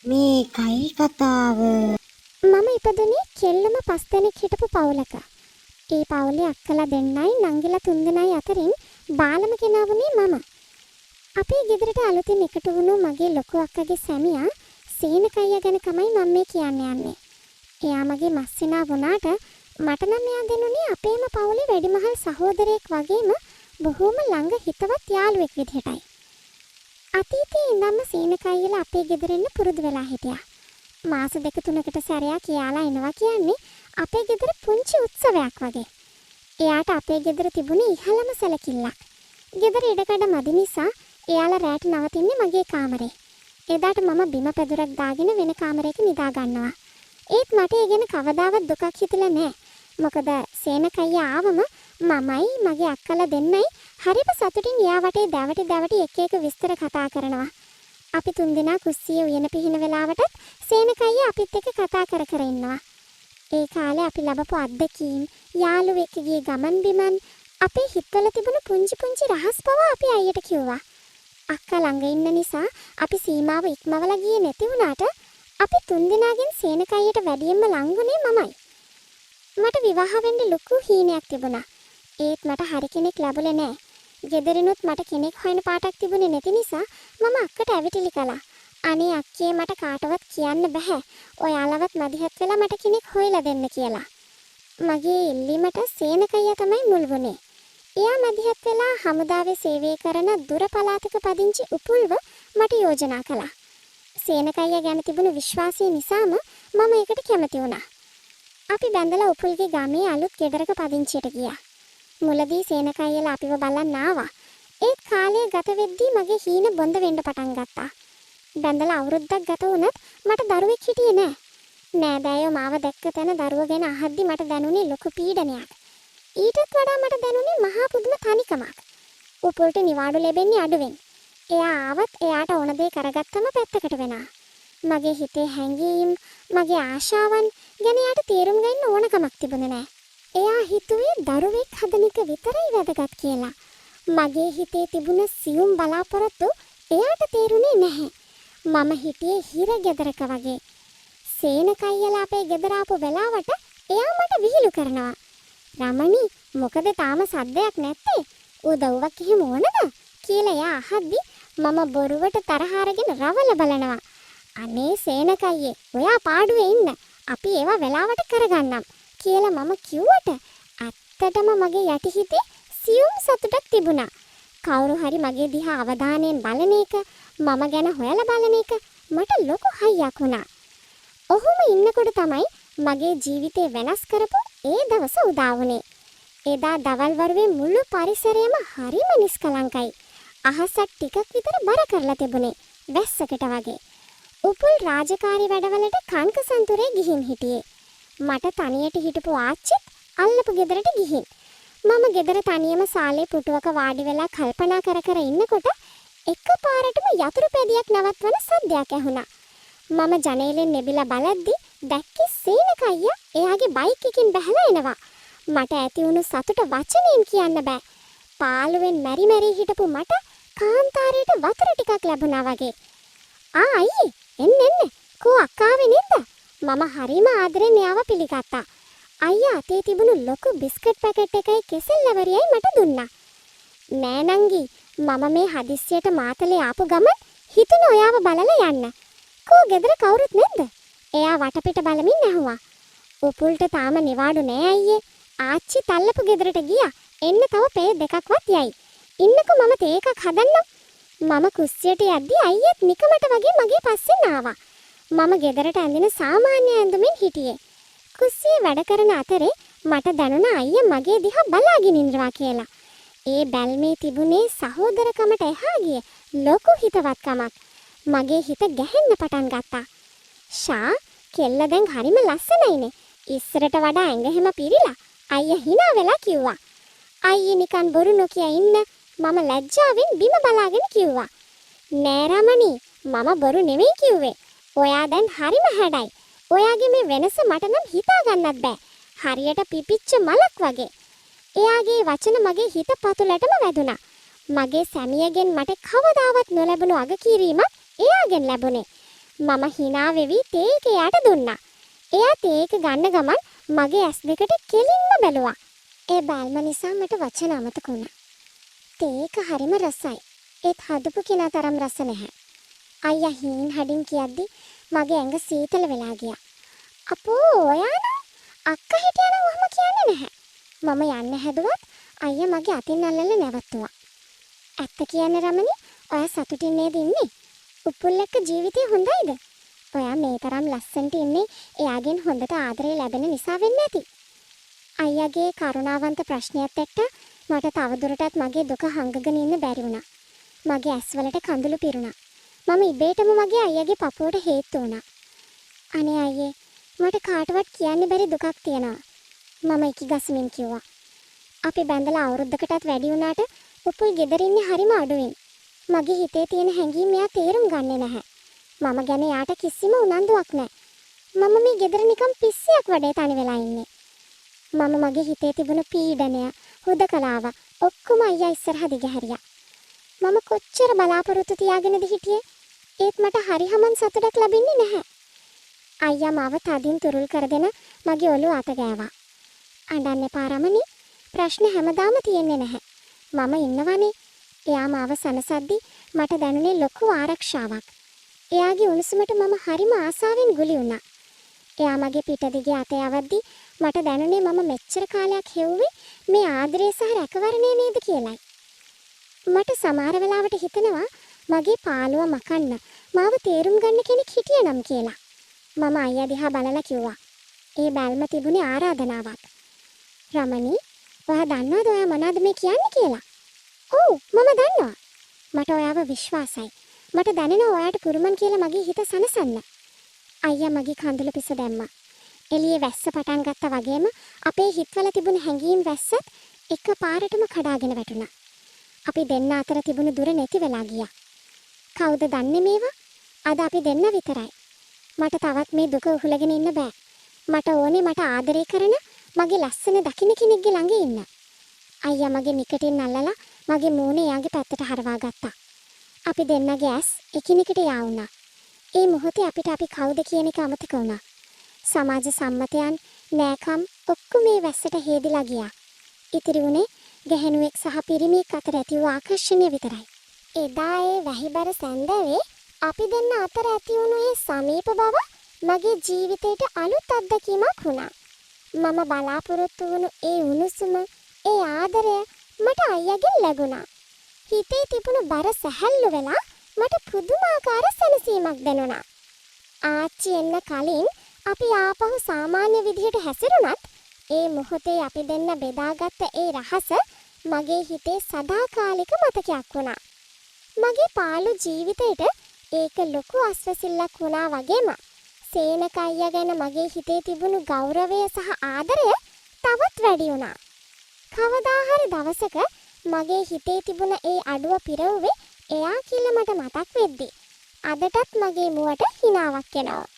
මේකයි කතාව. මම ඉපදුනේ කෙල්ලම 5 දෙනෙක් හිටපු පවුලක. ඒ පවුලේ අක්කලා දෙන්නයි නංගිලා 3 දෙනයි අතරින් බාලම කෙනා වුණේ මම. අපේ ගෙදරට අලුතින් එකතු වුණු මගේ ලොකු අක්කගේ සැමියා සේනකయ్య ගැන තමයි මම මේ කියන්න යන්නේ. එයා මගේ මස්සිනා වුණාට මට නම් එයා දෙනුනේ අපේම පවුලේ වැඩිමහල් සහෝදරයෙක් වගේම බොහෝම ළඟ හිතවත් යාළුවෙක් විදිහටයි. අතීතයේ ඉඳන්ම සේනකయ్యලා අපේ ගෙදර එන්න පුරුදු වෙලා හිටියා. මාස 2-3කට සැරයක් යාලා එනවා කියන්නේ අපේ ගෙදර පුංචි උත්සවයක් වගේ. එයාට අපේ ගෙදර තිබුණේ ඉහළම සැලකිල්ලක්. ගෙදර ඉඩකඩ මදි නිසා එයාලා රැට නවතින්නේ මගේ කාමරේ. එදාට මම බිම පැදුරක් දාගෙන වෙන කාමරයක නිදා ගන්නවා. ඒත් මට ඒ ගැන කවදාවත් දුකක් හිතලා නැහැ. මොකද සේනකయ్య ආවම මමයි මගේ අක්කලා දෙන්නයි හරිම සතුටින් එයා වටේ දැවටි එක එක විස්තර කතා කරනවා. අපි 3 දෙනා කුස්සියේ උයන පිහින වෙලාවටත් සේනකయ్య අපිත් එක්ක කතා කර කර ඉන්නවා. ඒ කාලේ අපි ලබපු අත්දැකීම්, යාළුවෙක්ගේ ගමන් බිමන්, අපේ හිතවල තිබුණු පුංචි රහස් පවා අපි අයියට කිව්වා. අක්කා ළඟ ඉන්න නිසා අපි සීමාව ඉක්මවලා ගියේ නැති වුණාට අපි 3 දෙනාගෙන් සේනකయ్యට වැඩියෙන්ම ලංගුනේ මමයි. මට විවාහ වෙන්න ලොකු හීනයක් තිබුණා. ඒත් මට හරි කෙනෙක් ලැබුණේ නැහැ. ගෙදරිනුත් මට කෙනෙක් හොයන පාටක් තිබුණේ නැති නිසා මම අක්කට ඇවිටිලි කළා. අනේ අක්කේ මට කාටවත් කියන්න බෑ. ඔයාලවත් මදිහත් වෙලා මට කෙනෙක් හොයලා දෙන්න කියලා. මගේ ඉල්ලීමට සේනකయ్య තමයි මුල් වුණේ. එයා මදිහත් වෙලා හමුදාවේ සේවය කරන දුර පළාතක පදිංචි උපුල්ව මට යෝජනා කළා. සේනකయ్య ගැන තිබුණු විශ්වාසය නිසාම මම ඒකට කැමති වුණා. අපි බැඳලා උපුල්ගේ ගමේ අලුත් ගෙදරක පදිංචියට ගියා. මුලදී සේනකయ్యලා අපිව බලන්න ආවා. ඒත් කාලය ගත වෙද්දී මගේ හීන බොඳ වෙන්න පටන් ගත්තා. බැඳලා අවුරුද්දක් ගත වුණත් මට දරුවෙක් හිටියේ නෑ. නෑදෑයෝ මාව දැක්ක තැන දරුව ගැන අහද්දි මට දැනුනේ ලොකු පීඩනයක්. ඊටත් වඩා මට දැනුනේ මහා පුදුම තනිකමක්. උපුල්ට නිවාඩු ලැබෙන්නේ අඩුවෙන්. එයා ආවත් එයාට ඕන දේ කරගත්තම පැත්තකට වෙනවා. මගේ හිතේ හැඟීම්, මගේ ආශාවන් ගැන එයාට තේරුම් ගන්න ඕනකමක් තිබුණේ නෑ. එයා හිතුවේ දරුවෙක් හදන එක විතරයි වැදගත් කියලා. මගේ හිතේ තිබුණ සියුම් බලාපොරොත්තු එයාට තේරුනේ නැහැ. මම හිටියේ හිර ගෙදරක වගේ. සේනකయ్యලා අපේ ගෙදර ආපු වෙලාවට එයා මට විහිළු කරනවා. රමණි, මොකද තාම සද්දයක් නැත්තේ? උදව්වක් එහෙම ඕනද? කියලා එයා අහද්දි මම බොරුවට තරහ අරගෙන රවල බලනවා. අනේ සේනකయ్యේ, ඔයා පාඩුවේ ඉන්න. අපි ඒවා වෙලාවට කරගන්නම් කියලා මම කිව්වට ඇත්තටම මගේ යටිහිතේ සියුම් සතුටක් තිබුණා. කවුරු හරි මගේ දිහා අවධානයෙන් බලන එක, මම ගැන හොයලා බලන එක මට ලොකු හයියක් වුණා. ඔහොම ඉන්නකොට තමයි මගේ ජීවිතේ වෙනස් කරපු ඒ දවස උදා වුණේ. එදා දවල් වරුවේ මුළු පරිසරයම හරිම නිස්කලංකයි. අහසක් ටිකක් විතර බර කරලා තිබුණේ වැස්සකට වගේ. උපුල් රාජකාරී වැඩවලට කන්ක සන්තුරේ ගිහින් හිටියේ. මට තනියට හිටපු ආච්චිත් අල්ලපු ගෙදරට ගිහින්. මම ගෙදර තනියම සාලේ පුටුවක වාඩි වෙලා කල්පනා කර ඉන්නකොට එකපාරටම යතුරු පැදියක් නවත්වන සද්දයක් ඇහුණා. මම ජනේලෙන් නෙබිලා බලද්දි දැක්කේ සේනකయ్య එයාගේ බයික් එකකින් බහලා එනවා. මට ඇති වුණු සතුට වචනෙන් කියන්න බෑ. පාළුවෙන් මැරි හිටපු මට කාන්තාරයට වතුර ටිකක් ලැබුණා වගේ. අයියේ එන්න කෝ අක්කාවේ නේද? මම හරිම ආදරෙන් එයාව පිළිගත්තා. අයියා අතේ තිබුණු ලොකු බිස්කට් පැකට් එකයි කෙසෙල් ලැබරියයි මට දුන්නා. නෑ නංගි, මම මේ හදිස්සියට මාතලේ ආපු ගමන් හිතුණ ඔයාව බලලා යන්න. කෝ ගෙදර කවුරුත් නැද්ද? එයා වටපිට බලමින් ඇහුවා. උපුල්ට තාම නිවාඩු නෑ අයියේ. ආච්චි තල්ලපු ගෙදරට ගියා. එන්න තව පේ දෙකක්වත් යයි. ඉන්නකෝ මම තේ එකක් හදන්නම්. මම කුස්සියට යද්දි අයියත් නිකමට වගේ මගේ පස්සෙන් ආවා. මම ගෙදරට ඇඳින සාමාන්‍ය ඇඳුමින් හිටියේ. කුස්සියේ වැඩ කරන අතරේ මට දැනුණා අයියා මගේ දිහා බලාගෙන ඉන්නවා කියලා. ඒ බැල්මේ තිබුණේ සහෝදරකමට එහා ගිය ලොකු හිතවත්කමක්. මගේ හිත ගැහෙන්න පටන් ගත්තා. ෂා, කෙල්ල දැන් හරිම ලස්සනයිනේ. ඉස්සරට වඩා ඇඟ හැම පිරිලා. අයියා hina වෙලා කිව්වා. අයියේ නිකන් බොරු නොකිය ඉන්න මම ලැජ්ජාවෙන් බිම බලාගෙන කිව්වා. නෑ රමණි, මම බොරු නෙමෙයි කිව්වේ. ඔයා දැන් හරිම හැඩයි. ඔයාගේ මේ වෙනස මට නම් හිතා ගන්නත් බෑ. හරියට පිපිච්ච මලක් වගේ. එයාගේ වචන මගේ හිත පතුලටම වැදුනා. මගේ සැමියගෙන් මට කවදාවත් නොලැබුණු අගකීරීමක් එයාගෙන් ලැබුණේ. මම hina වෙවි තේ එක එයාට දුන්නා. එයා තේ එක ගන්න ගමන් මගේ ඇස් දෙකට කෙලින්ම බැලුවා. ඒ බැල්ම නිසා මට වචන අමතක වුණා. තේ එක හරිම රසයි. ඒත් හදපු කෙනා තරම් රස නැහැ. අයියා හීන් හඩින් කියද්දි මගේ ඇඟ සීතල වෙලා ගියා. අපෝ ඔයා නම් අක්කා හිටියනම් ඔහම කියන්නේ නැහැ. මම යන්න හැදුවත් අයියා මගේ අතින් අල්ලලා නැවතුවා. ඇත්ත කියන්න රමණි, ඔයා සතුටින් නේද ඉන්නේ? උපුල් එක්ක ජීවිතේ හොඳයිද? ඔයා මේ තරම් ලස්සනට ඉන්නේ එයාගෙන් හොඳට ආදරේ ලැබෙන නිසා වෙන්නේ නැති. අයියාගේ කරුණාවන්ත ප්‍රශ්නයත් එක්ක මට තවදුරටත් මගේ දුක හංගගෙන ඉන්න බැරි වුණා. මගේ ඇස්වලට කඳුළු පිරුණා. මම ඉබේටම මගේ අයියාගේ පපුවට හේතු වුණා. අනේ අයියේ, මට කාටවත් කියන්න බැරි දුකක් තියෙනවා. මම ඉකිගසමින් කිව්වා. අපි බැඳලා අවුරුද්දකටත් වැඩි වුණාට උපුල් ගෙදර ඉන්නේ හරිම අඩුවෙන්. මගේ හිතේ තියෙන හැඟීම් එයා තේරුම් ගන්නේ නැහැ. මම ගැන යාට කිසිම උනන්දුවක් නැහැ. මම මේ ගෙදර නිකන් පිස්සියක් වඩේ තනි වෙලා ඉන්නේ. මම මගේ හිතේ තිබුණු පීඩනය, හුදකලාව ඔක්කොම අයියා ඉස්සරහ දිගහැරියා. මම කොච්චර බලාපොරොත්තු තියාගෙනද හිටියේ? ඒත් මට හරියමන් සතුටක් ලැබෙන්නේ නැහැ. අයියා මාව තදින් තුරුල් කරගෙන මගේ ඔළුව අත ගෑවා. අඬන්න එපා රමණි. ප්‍රශ්න හැමදාම තියෙන්නේ නැහැ. මම ඉන්නවනේ. එයා මාව සනසද්දි මට දැනුනේ ලොකු ආරක්ෂාවක්. එයාගේ උණුසුමට මම හරිම ආසාවෙන් ගුලි වුණා. එයා මගේ පිට දිගේ අත යවද්දි මට දැනුනේ මම මෙච්චර කාලයක් හෙව්වේ මේ ආදරය සහ රැකවරණය නේද කියලායි. මට සමහර වෙලාවට හිතෙනවා මගේ පාළුව මකන්න මාව තේරුම් ගන්න කෙනෙක් හිටියනම් කියලා. මම අයියා දිහා බලලා කිව්වා. ඒ බැල්ම තිබුණේ ආරාධනාවක්. රමණි, ඔයා දන්නවද ඔයා මොනවද මේ කියන්නේ කියලා? ඔව්, මම දන්නවා. මට ඔයාව විශ්වාසයි. මට දැනෙනවා ඔයාට පුරුමන් කියලා මගේ හිත සනසන්න. අයියා මගේ කඳුළු පිස දැම්මා. එළියේ වැස්ස පටන් ගත්තා වගේම අපේ හිතවල තිබුණු හැඟීම් වැස්සත් එකපාරටම කඩාගෙන වැටුණා. අපි දෙන්න අතර තිබුණු දුර නැති වෙලා ගියා. කවුද දන්නේ මේවා? අද අපි දෙන්න විතරයි. මට තවත් මේ දුක උහුලගෙන ඉන්න බෑ. මට ඕනේ මට ආදරය කරන මගේ ලස්සන දකින්න කෙනෙක්ගේ ළඟ ඉන්න. අයියා මගේ නිකටින් අල්ලලා මගේ මූණ එයාගේ පැත්තට හරවා ගත්තා. අපි දෙන්නගේ ඇස් එකිනෙකට යා වුණා. ඒ මොහොතේ අපිට අපි කවුද කියන එක අමතක වුණා. සමාජ සම්මතයන්, නෑකම් ඔක්කොම මේ වැස්සට හේදිලා ගියා. ඉතිරි වුණේ ගැහැණුවෙක් සහ පිරිමියෙක් අතර ඇති වූ ආකර්ෂණය විතරයි. එදා ඒ වැහිබර සැන්දවේ අපි දෙන්න අතර ඇති වුණු ඒ සමීප බව මගේ ජීවිතේට අලුත් අත්දැකීමක් වුණා. මම බලාපොරොත්තු වුණු ඒ උණුසුම, ඒ ආදරය මට අයියාගෙන් ලැබුණා. හිතේ තිබුණු බර සැහැල්ලු වෙලා මට පුදුමාකාර සැනසීමක් දැනුණා. ආච්චි එන්න කලින් අපි ආපහු සාමාන්‍ය විදිහට හැසිරුණත් ඒ මොහොතේ අපි දෙන්න බෙදාගත්ත ඒ රහස මගේ හිතේ සදාකාලික මතකයක් වුණා. මගේ පාළු ජීවිතේට ඒක ලොකු අස්වැසිල්ලක් වුණා වගේම සේනක අයියා ගැන මගේ හිතේ තිබුණු ගෞරවය සහ ආදරය තවත් වැඩි වුණා. කවදා හරි දවසක මගේ හිතේ තිබුණ ඒ අඩුව පිරවුවේ එයා කියලා මට මතක් වෙද්දි අදටත් මගේ මුවට හිනාවක් එනවා.